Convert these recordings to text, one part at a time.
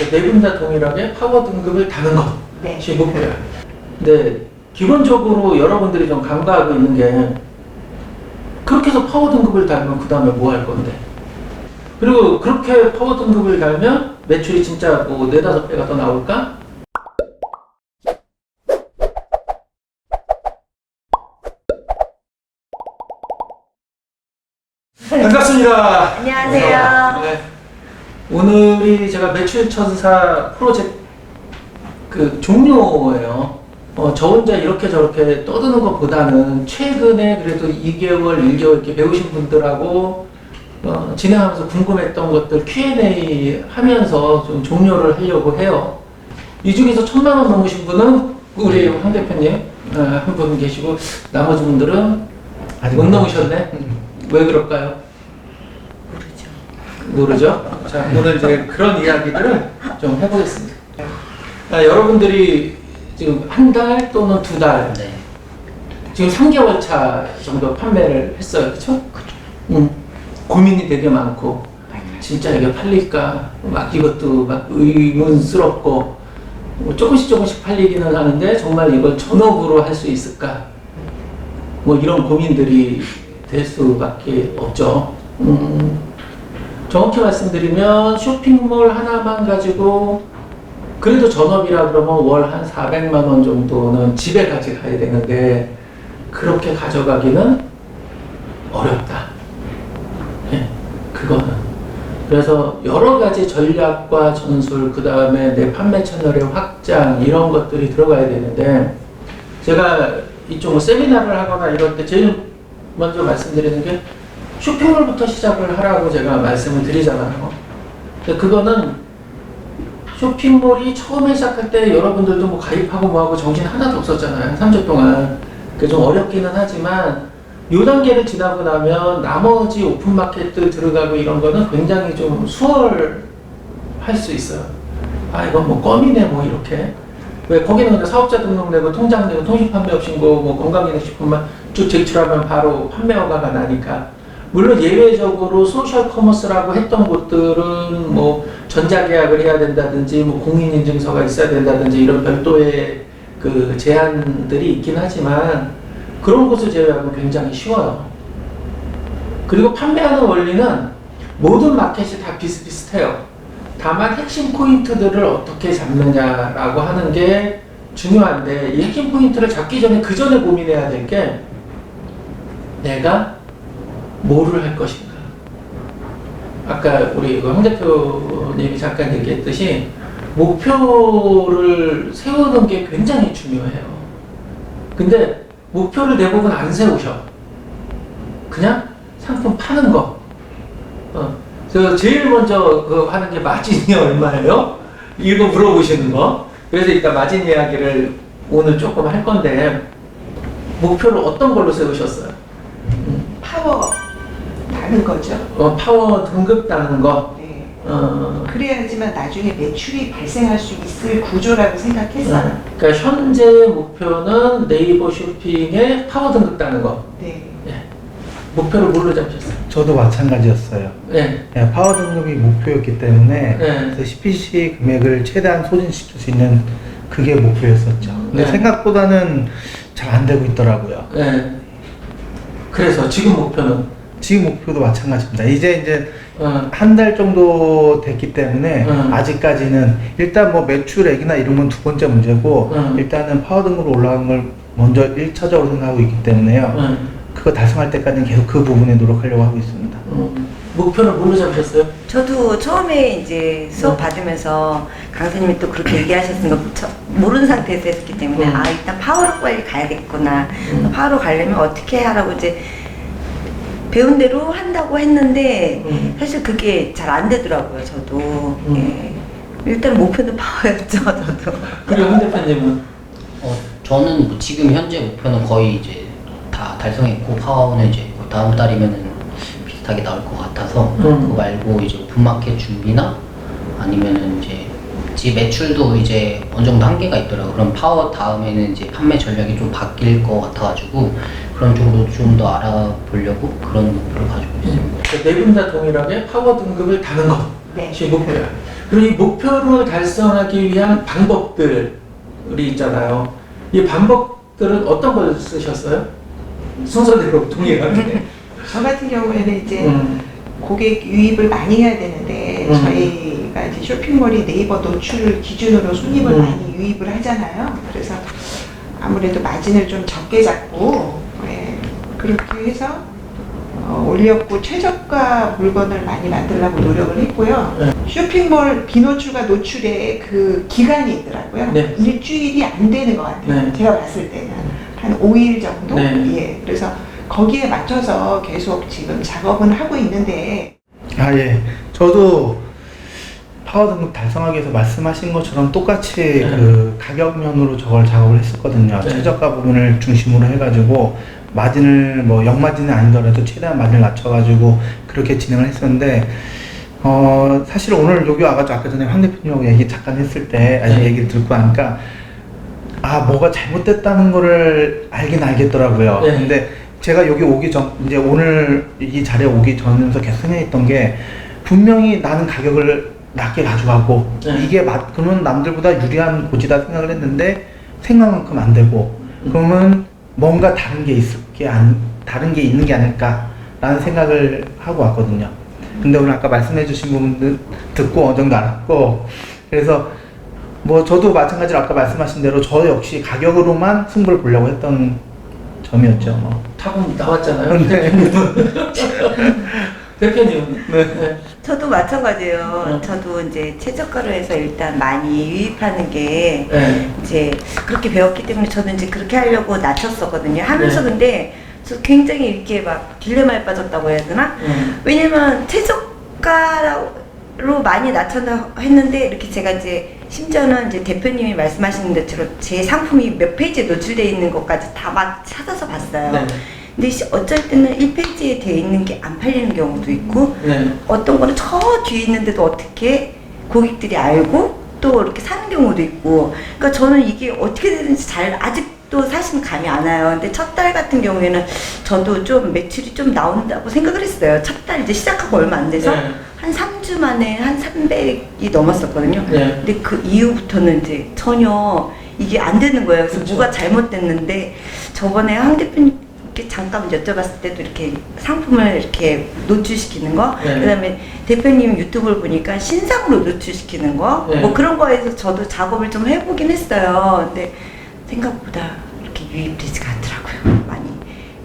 네 분 다 동일하게 파워 등급을 다는 것이 목표야. 근데 기본적으로 여러분들이 좀 간과하고 있는 게 그렇게 해서 파워 등급을 달면 그 다음에 뭐 할 건데? 그리고 그렇게 파워 등급을 달면 매출이 진짜 뭐 4, 5배가 더 나올까? 반갑습니다. 안녕하세요. 네. 오늘이 제가 매출 천사 프로젝트 그 종료예요. 저 혼자 이렇게 저렇게 떠드는 것보다는 최근에 그래도 2개월, 1개월 이렇게 배우신 분들하고 진행하면서 궁금했던 것들 Q&A 하면서 좀 종료를 하려고 해요. 이 중에서 1,000만 원 넘으신 분은 우리 황 대표님 한 분 계시고 나머지 분들은 아직 못 넘으셨네. 왜 그럴까요? 모르죠? 자, 오늘 이제 그런 이야기들을 좀 해보겠습니다. 여러분들이 지금 한 달 또는 2달, 지금 3개월 차 정도 판매를 했어요. 그쵸? 고민이 되게 많고, 진짜 이게 팔릴까? 막 이것도 막 의문스럽고, 뭐 조금씩 팔리기는 하는데, 정말 이걸 전업으로 할 수 있을까? 뭐 이런 고민들이 될 수밖에 없죠. 정확히 말씀드리면 쇼핑몰 하나만 가지고 그래도 전업이라 그러면 월 한 400만 원 정도는 집에 가져가야 되는데 그렇게 가져가기는 어렵다. 네, 그거는. 그래서 여러 가지 전략과 전술, 그 다음에 내 판매 채널의 확장 이런 것들이 들어가야 되는데 제가 이쪽 뭐 세미나를 하거나 이럴 때 제일 먼저 말씀드리는 게 쇼핑몰부터 시작을 하라고 제가 말씀을 드리잖아요. 근데 그거는 쇼핑몰이 처음에 시작할 때 여러분들도 뭐 가입하고 뭐하고 정신 하나도 없었잖아요. 3주 동안. 그게 좀 어렵기는 하지만 요 단계를 지나고 나면 나머지 오픈마켓들 들어가고 이런 거는 굉장히 좀 수월할 수 있어요. 아, 이건 뭐 껌이네 뭐 이렇게. 왜 거기는 근데 사업자 등록 내고 통장 내고 통신 판매 업신고 뭐 건강기능식품만 쭉 제출하면 바로 판매 허가가 나니까. 물론 예외적으로 소셜 커머스라고 했던 곳들은 뭐 전자계약을 해야 된다든지 뭐 공인인증서가 있어야 된다든지 이런 별도의 그 제한들이 있긴 하지만 그런 곳을 제외하면 굉장히 쉬워요. 그리고 판매하는 원리는 모든 마켓이 다 비슷비슷해요. 다만 핵심 포인트들을 어떻게 잡느냐라고 하는 게 중요한데 이 핵심 포인트를 잡기 전에 그 전에 고민해야 될 게 내가 뭐를 할 것인가. 아까 우리 황 대표님이 잠깐 얘기했듯이 목표를 세우는 게 굉장히 중요해요. 근데 목표를 대부분 안 세우셔. 그냥 상품 파는 거. 저 제일 먼저 하는 게 마진이 얼마예요? 이거 물어보시는 거. 그래서 일단 마진 이야기를 오늘 조금 할 건데 목표를 어떤 걸로 세우셨어요? 파워 다는 거죠. 파워 등급 따는 거. 네. 그래야지만 나중에 매출이 발생할 수 있을 구조라고 생각했어요. 그러니까 현재 목표는 네이버 쇼핑의 파워 등급 따는 거. 네. 네. 목표를 뭘로 잡으셨어요? 저도 마찬가지였어요. 네. 네, 파워 등급이 목표였기 때문에 네. 그래서 CPC 금액을 최대한 소진시킬 수 있는 그게 목표였었죠. 근데 네. 생각보다는 잘 안 되고 있더라고요. 네. 그래서 지금 목표는? 지금 목표도 마찬가지입니다. 이제 한 달 정도 됐기 때문에 아직까지는 일단 뭐 매출액이나 이런 건 두 번째 문제고 일단은 파워 등급으로 올라간 걸 먼저 1차적으로 생각하고 있기 때문에요. 그거 달성할 때까지는 계속 그 부분에 노력하려고 하고 있습니다. 목표를 뭘로 잡으셨어요? 저도 처음에 이제 수업 받으면서 강사님이 또 그렇게 얘기하셨으니까 모르는 상태에서 했기 때문에 아 일단 파워로 빨리 가야겠구나. 파워로 가려면 어떻게 하라고 이제 배운 대로 한다고 했는데 사실 그게 잘 안 되더라고요. 저도 예. 일단 목표는 파워였죠. 저도. 그리고 황 대표님은? 저는 뭐 지금 현재 목표는 거의 이제 다 달성했고 파워는 이제 뭐 다음 달이면은 비슷하게 나올 것 같아서 그거 말고 이제 오픈마켓 준비나 아니면은 이제 매출도 이제 어느 정도 한계가 있더라고요. 그럼 파워 다음에는 이제 판매 전략이 좀 바뀔 것 같아가지고 그런 쪽으로 좀 더 알아보려고 그런 목표를 가지고 있습니다. 네 분 다 동일하게 파워 등급을 다는 것이 네. 목표야. 그리고 이 목표를 달성하기 위한 방법들이 있잖아요. 이 방법들은 어떤 걸 쓰셨어요? 순서대로 동일하게. 저 같은 경우에는 이제 고객 유입을 많이 해야 되는데 저희가 이제 쇼핑몰이 네이버 노출을 기준으로 손님을 많이 유입을 하잖아요. 그래서 아무래도 마진을 좀 적게 잡고 예, 그렇게 해서 올렸고 최저가 물건을 많이 만들려고 노력을 했고요. 쇼핑몰 비노출과 노출의 그 기간이 있더라고요. 네. 일주일이 안 되는 것 같아요. 네. 제가 봤을 때는 한 5일 정도. 네. 예, 그래서 거기에 맞춰서 계속 지금 작업은 하고 있는데. 아, 예. 저도 파워 등급 달성하기 위해서 말씀하신 것처럼 똑같이 그 가격면으로 저걸 작업을 했었거든요. 네. 최저가 부분을 중심으로 해가지고 마진을 뭐 역마진은 아니더라도 최대한 마진을 낮춰가지고 그렇게 진행을 했었는데 사실 오늘 여기 와가지고 아까 전에 황 대표님하고 얘기 잠깐 했을 때 네. 얘기를 듣고 하니까 뭐가 잘못됐다는 거를 알긴 알겠더라고요. 네. 근데 제가 여기 오기 전, 이제 오늘 이 자리에 오기 전에서 계속 생각했던 게 분명히 나는 가격을 낮게 가져가고 네. 이게 그러면 남들보다 유리한 고지다 생각을 했는데 생각만큼 안 되고 그러면 뭔가 다른 게 다른 게 있는 게 아닐까라는 생각을 하고 왔거든요. 근데 오늘 아까 말씀해주신 부분들 듣고 어느 정도 알았고 그래서 뭐 저도 마찬가지로 아까 말씀하신 대로 저 역시 가격으로만 승부를 보려고 했던 점이었죠. 뭐. 답은 나왔잖아요. 네. 대표님은? 네. 저도 마찬가지예요. 네. 저도 이제 최저가로 해서 일단 많이 유입하는 게 네. 이제 그렇게 배웠기 때문에 저는 이제 그렇게 하려고 낮췄었거든요. 하면서 네. 근데 저 굉장히 이렇게 막 딜레마에 빠졌다고 해야 되나? 왜냐면 최저가로 많이 낮췄나 했는데 이렇게 제가 이제 심지어는 이제 대표님이 말씀하시는 것처럼 제 상품이 몇 페이지에 노출되어 있는 것까지 다 막 찾아서 봤어요. 네. 근데 어쩔 때는 1페이지에 되어 있는 게 안 팔리는 경우도 있고 네. 어떤 거는 저 뒤에 있는데도 어떻게 고객들이 알고 또 이렇게 사는 경우도 있고 그러니까 저는 이게 어떻게 되는지 아직도 사실 감이 안 와요. 근데 첫 달 같은 경우에는 저도 좀 매출이 좀 나온다고 생각을 했어요. 첫 달 이제 시작하고 얼마 안 돼서 네. 한 3주 만에 한 300이 넘었었거든요. 네. 근데 그 이후부터는 이제 전혀 이게 안 되는 거예요. 그래서 그렇죠. 뭐가 잘못됐는데 저번에 황 대표님께 잠깐 여쭤봤을 때도 이렇게 상품을 이렇게 노출시키는 거, 네. 그다음에 대표님 유튜브를 보니까 신상으로 노출시키는 거, 네. 뭐 그런 거에서 저도 작업을 좀 해보긴 했어요. 근데 생각보다 이렇게 유입되지가 않더라고요, 많이.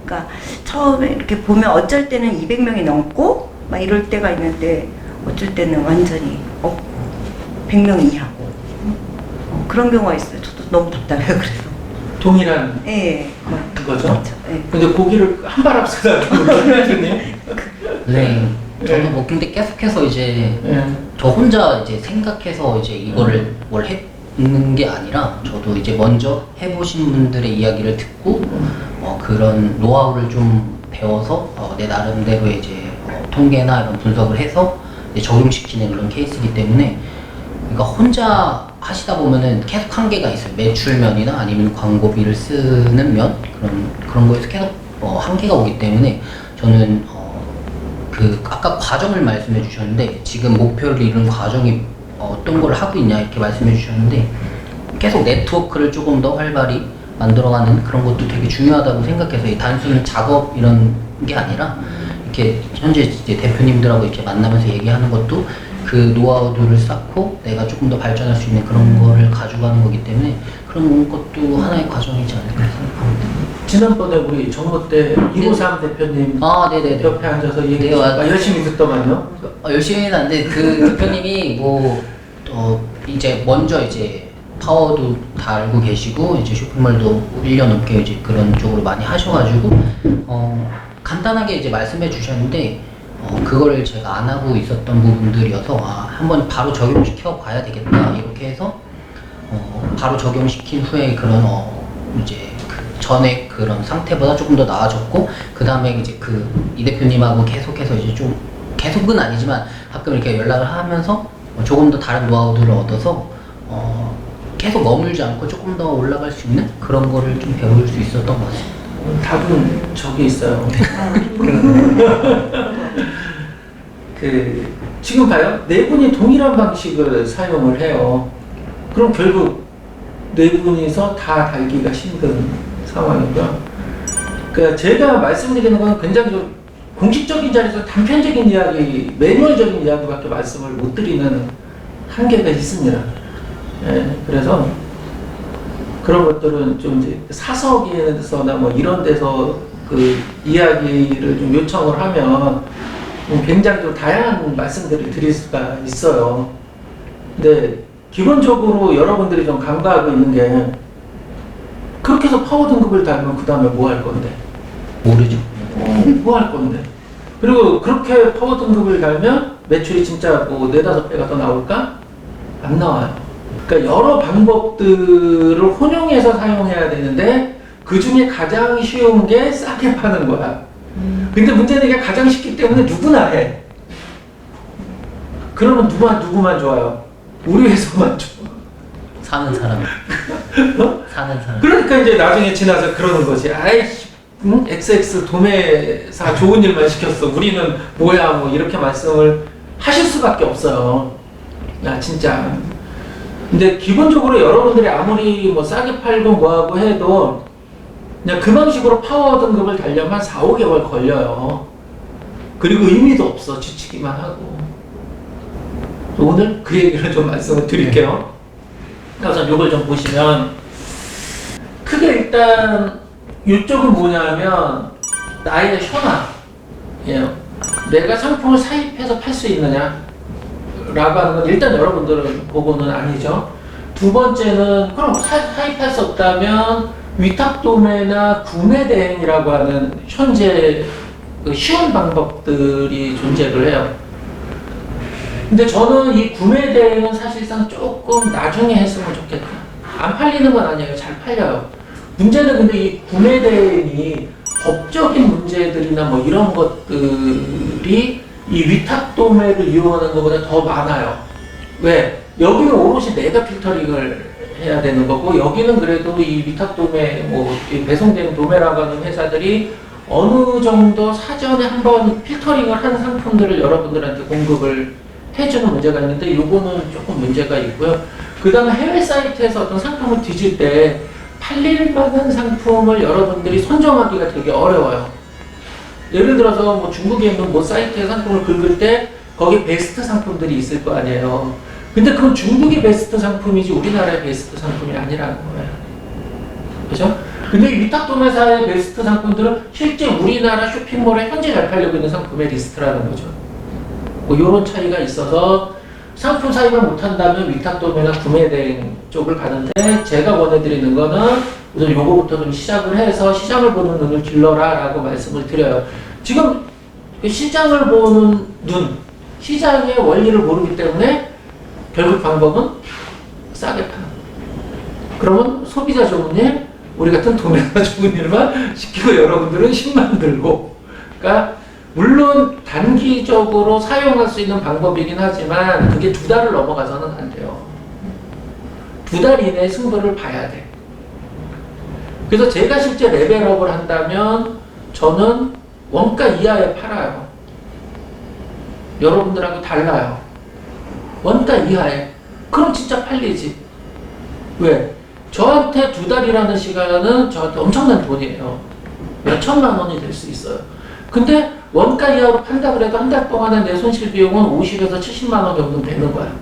그러니까 처음에 이렇게 보면 어쩔 때는 200명이 넘고 막 이럴 때가 있는데 어쩔 때는 완전히 없고 100명 이하고 그런 경우가 있어요. 저도 너무 답답해요. 그래서 동일한 예, 그거죠? 그렇죠. 예. 근데 고기를 한 발 앞서다 대표님. 네. 저도 뭐 근데 계속해서 이제 네. 저 혼자 이제 생각해서 이제 이거를 뭘 했는 게 아니라 저도 이제 먼저 해보신 분들의 이야기를 듣고 그런 노하우를 좀 배워서 내 나름대로 이제 통계나 이런 분석을 해서 이제 적용시키는 그런 케이스이기 때문에 그러니까 혼자 하시다 보면은 계속 한계가 있어요. 매출면이나 아니면 광고비를 쓰는 면 그런 거에서 계속 한계가 오기 때문에 저는 아까 과정을 말씀해 주셨는데 지금 목표를 이룬 과정이 어떤 걸 하고 있냐 이렇게 말씀해 주셨는데 계속 네트워크를 조금 더 활발히 만들어가는 그런 것도 되게 중요하다고 생각해서 이 단순 작업 이런 게 아니라 이렇게 현재 이제 대표님들하고 이렇게 만나면서 얘기하는 것도 그 노하우들을 쌓고 내가 조금 더 발전할 수 있는 그런 거를 가져가는 거기 때문에 그런 것도 하나의 과정이지 않을까 생각합니다. 지난번에 우리 정모 때 253 대표님 네네네. 옆에 앉아서 얘기 네, 맞아요. 열심히 듣더만요. 열심히는 안 돼. 그 대표님이 이제 먼저 이제 파워도 다 알고 계시고 이제 쇼핑몰도 1년 넘게 이제 그런 쪽으로 많이 하셔가지고 간단하게 이제 말씀해 주셨는데 그거를 제가 안 하고 있었던 부분들이어서 한번 바로 적용시켜 봐야 되겠다 이렇게 해서 바로 적용시킨 후에 그런 이제 그 전에 그런 상태보다 조금 더 나아졌고 그 다음에 이제 이 대표님하고 계속해서 이제 좀 계속은 아니지만 가끔 이렇게 연락을 하면서 조금 더 다른 노하우들을 얻어서 계속 머물지 않고 조금 더 올라갈 수 있는 그런 거를 좀 배울 수 있었던 것 같습니다. 답은 저기 있어요. 지금 봐요. 네 분이 동일한 방식을 사용을 해요. 그럼 결국 네 분이서 다 달기가 힘든 상황이고요. 그러니까 제가 말씀드리는 건 굉장히 좀 공식적인 자리에서 단편적인 이야기, 매뉴얼적인 이야기밖에 말씀을 못 드리는 한계가 있습니다. 예, 그래서 그런 것들은 좀 이제 사석에서나 뭐 이런 데서 그 이야기를 좀 요청을 하면 굉장히 좀 다양한 말씀들을 드릴 수가 있어요. 근데 기본적으로 여러분들이 좀 간과하고 있는 게 그렇게 해서 파워 등급을 달면 그 다음에 뭐 할 건데? 모르죠. 뭐 할 건데? 그리고 그렇게 파워 등급을 달면 매출이 진짜 뭐 4-5배가 더 나올까? 안 나와요. 그러니까 여러 방법들을 혼용해서 사용해야 되는데 그 중에 가장 쉬운 게 싸게 파는 거야. 근데 문제는 이게 가장 쉽기 때문에 누구나 해. 그러면 누구만 좋아요? 우리 회사만 좋아. 사는 사람. 어? 사는 사람. 그러니까 이제 나중에 지나서 그러는 거지. 아이씨, XX 도매사 좋은 일만 시켰어. 우리는 뭐야, 뭐 이렇게 말씀을 하실 수밖에 없어요. 나 진짜. 근데 기본적으로 여러분들이 아무리 뭐 싸게 팔고 뭐하고 해도 그냥 그 방식으로 파워 등급을 달려면 4-5개월 걸려요. 그리고 의미도 없어. 지치기만 하고. 오늘 그 얘기를 좀 말씀을 드릴게요. 그래서 이걸 좀 보시면 크게 일단 이쪽은 뭐냐면 나의 현황. 예. 내가 상품을 사입해서 팔 수 있느냐 라고 하는 건 일단 여러분들은 보고는 아니죠. 두 번째는 그럼 사입할 수 없다면 위탁도매나 구매대행이라고 하는 현재 그 쉬운 방법들이 존재를 해요. 근데 저는 이 구매대행은 사실상 조금 나중에 했으면 좋겠다. 안 팔리는 건 아니에요. 잘 팔려요. 문제는 근데 이 구매대행이 법적인 문제들이나 뭐 이런 것들이 이 위탁도매를 이용하는 것보다 더 많아요. 왜? 여기는 오롯이 내가 필터링을 해야 되는 거고 여기는 그래도 이 위탁도매, 뭐 배송되는 도매라고 하는 회사들이 어느 정도 사전에 한번 필터링을 한 상품들을 여러분들한테 공급을 해주는 문제가 있는데 요거는 조금 문제가 있고요. 그 다음에 해외 사이트에서 어떤 상품을 뒤질 때 팔릴 만한 상품을 여러분들이 선정하기가 되게 어려워요. 예를 들어서 뭐 중국에 있는 뭐 사이트에 상품을 긁을 때 거기 베스트 상품들이 있을 거 아니에요. 근데 그건 중국이 베스트 상품이지 우리나라의 베스트 상품이 아니라는 거예요. 그죠? 근데 이 위탁도매사의 베스트 상품들은 실제 우리나라 쇼핑몰에 현재 잘 팔리고 있는 상품의 리스트라는 거죠. 뭐 요런 차이가 있어서 상품 사입을 못한다면 위탁도매나 구매대행 쪽을 가는데 제가 권해드리는 거는 우선 요거부터 좀 시작을 해서 시장을 보는 눈을 길러라 라고 말씀을 드려요. 지금 시장을 보는 눈, 시장의 원리를 모르기 때문에 결국 방법은 싸게 파는 거예요. 그러면 소비자 좋은 일, 우리 같은 도매가 좋은 일만 시키고 여러분들은 힘만 들고. 그러니까 물론 단기적으로 사용할 수 있는 방법이긴 하지만 그게 2달을 넘어가서는 안 돼요. 2달 이내에 승부를 봐야 돼. 그래서 제가 실제 레벨업을 한다면 저는 원가 이하에 팔아요. 여러분들하고 달라요. 원가 이하에. 그럼 진짜 팔리지. 왜? 저한테 2달이라는 시간은 저한테 엄청난 돈이에요. 몇 천만 원이 될 수 있어요. 근데 원가 이하로 판다 그래도 한 달 동안에 내 손실 비용은 50에서 70만 원 정도 되는 거야.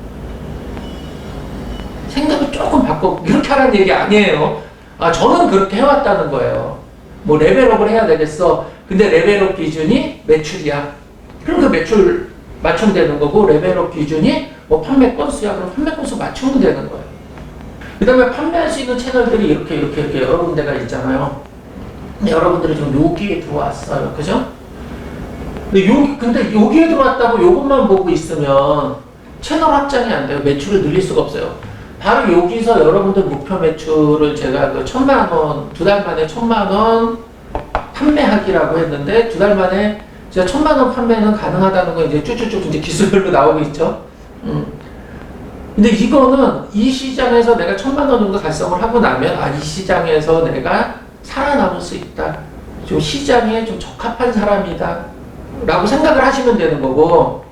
생각을 조금 바꿔, 이렇게 하라는 얘기 아니에요. 아, 저는 그렇게 해왔다는 거예요. 뭐 레벨업을 해야 되겠어. 근데 레벨업 기준이 매출이야. 그럼 그 매출 맞추면 되는 거고, 레벨업 기준이 뭐 판매 건수야. 그럼 판매 건수 맞추면 되는 거예요. 그 다음에 판매할 수 있는 채널들이 이렇게 여러 군데가 있잖아요. 여러분들이 지금 여기에 들어왔어요. 그죠? 근데 여기에 들어왔다고 요것만 보고 있으면 채널 확장이 안 돼요. 매출을 늘릴 수가 없어요. 바로 여기서 여러분들 목표 매출을 제가 그 1,000만 원, 2달 만에 1,000만 원 판매하기라고 했는데 2달 만에 제가 1,000만 원 판매는 가능하다는 거 이제 쭉쭉쭉 이제 기술별로 나오고 있죠. 근데 이거는 이 시장에서 내가 1,000만 원 정도 달성을 하고 나면 이 시장에서 내가 살아남을 수 있다. 좀 시장에 좀 적합한 사람이다. 라고 생각을 하시면 되는 거고,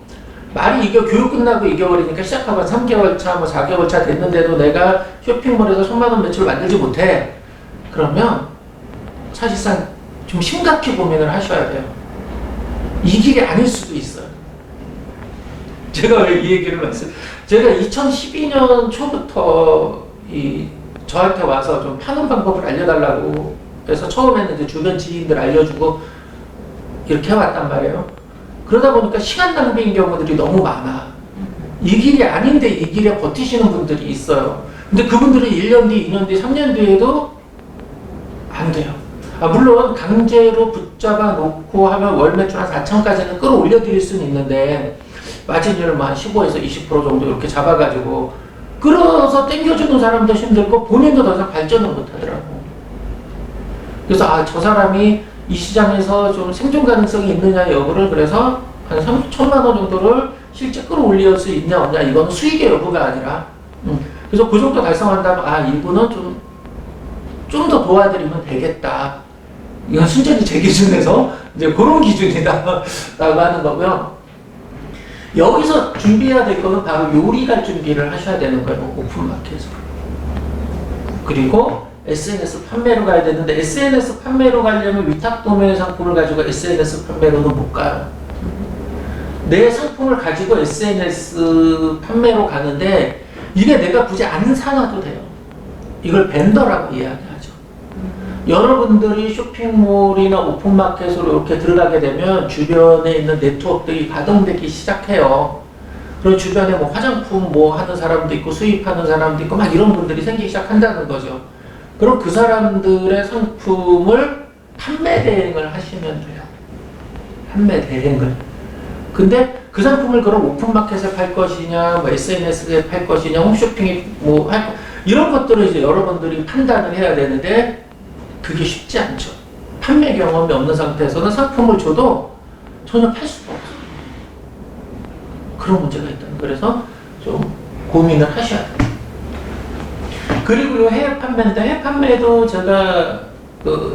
말이 이겨 교육 끝나고 이겨버리니까 시작하고 3개월 차, 뭐 4개월 차 됐는데도 내가 쇼핑몰에서 1000만 원 매출 만들지 못해. 그러면 사실상 좀 심각히 고민을 하셔야 돼요. 이 길이 아닐 수도 있어요. 제가 왜 이 얘기를 제가 2012년 초부터 저한테 와서 좀 파는 방법을 알려달라고 해서 처음에는 이제 주변 지인들 알려주고 이렇게 해왔단 말이에요. 그러다 보니까 시간 낭비인 경우들이 너무 많아. 이 길이 아닌데 이 길에 버티시는 분들이 있어요. 근데 그분들은 1년 뒤, 2년 뒤, 3년 뒤에도 안 돼요. 물론 강제로 붙잡아 놓고 하면 월 매출 한 4천까지는 끌어올려 드릴 수는 있는데 마진율 한 15에서 20% 정도 이렇게 잡아가지고 끌어서 땡겨주는 사람도 힘들고 본인도 더 이상 발전을 못하더라고. 그래서 저 사람이 이 시장에서 좀 생존 가능성이 있느냐 여부를 그래서 한 3천만 원 정도를 실제 끌어올릴 수 있냐 없냐 이거는 수익의 여부가 아니라 그래서 그 정도 달성한다면 이분은 좀 더 도와드리면 되겠다. 이건 순전히 제 기준에서 이제 그런 기준이다 라고 하는 거고요. 여기서 준비해야 될 거는 바로 요리갈 준비를 하셔야 되는 거예요. 오픈마켓으로. 그리고 SNS 판매로 가야 되는데 SNS 판매로 가려면 위탁 도매 상품을 가지고 SNS 판매로는 못 가요. 내 상품을 가지고 SNS 판매로 가는데 이게 내가 굳이 안 사놔도 돼요. 이걸 벤더라고 이야기하죠. 여러분들이 쇼핑몰이나 오픈마켓으로 이렇게 들어가게 되면 주변에 있는 네트워크들이 가동되기 시작해요. 그리고 주변에 뭐 화장품 뭐 하는 사람도 있고 수입하는 사람도 있고 막 이런 분들이 생기기 시작한다는 거죠. 그럼 그 사람들의 상품을 판매 대행을 하시면 돼요. 판매 대행을. 근데 그 상품을 그럼 오픈마켓에 팔 것이냐, 뭐 SNS에 팔 것이냐, 홈쇼핑에 뭐 할 이런 것들을 이제 여러분들이 판단을 해야 되는데 그게 쉽지 않죠. 판매 경험이 없는 상태에서는 상품을 줘도 전혀 팔 수가 없어요. 그런 문제가 있다는. 그래서 좀 고민을 하셔야 돼요. 그리고 요 해외 판매인데 해외 판매도 제가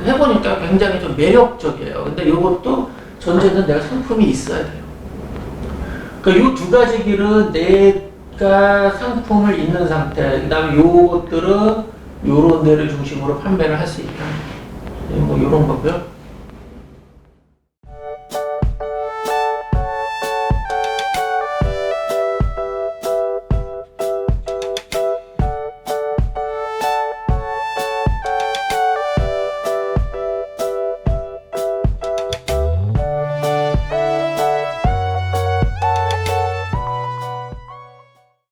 해보니까 굉장히 좀 매력적이에요. 근데 이것도 전제는 내가 상품이 있어야 돼요. 그러니까 요 두 가지 길은 내가 상품을 있는 상태, 그 다음에 요것들은 요런 데를 중심으로 판매를 할 수 있다. 뭐 요런 거고요.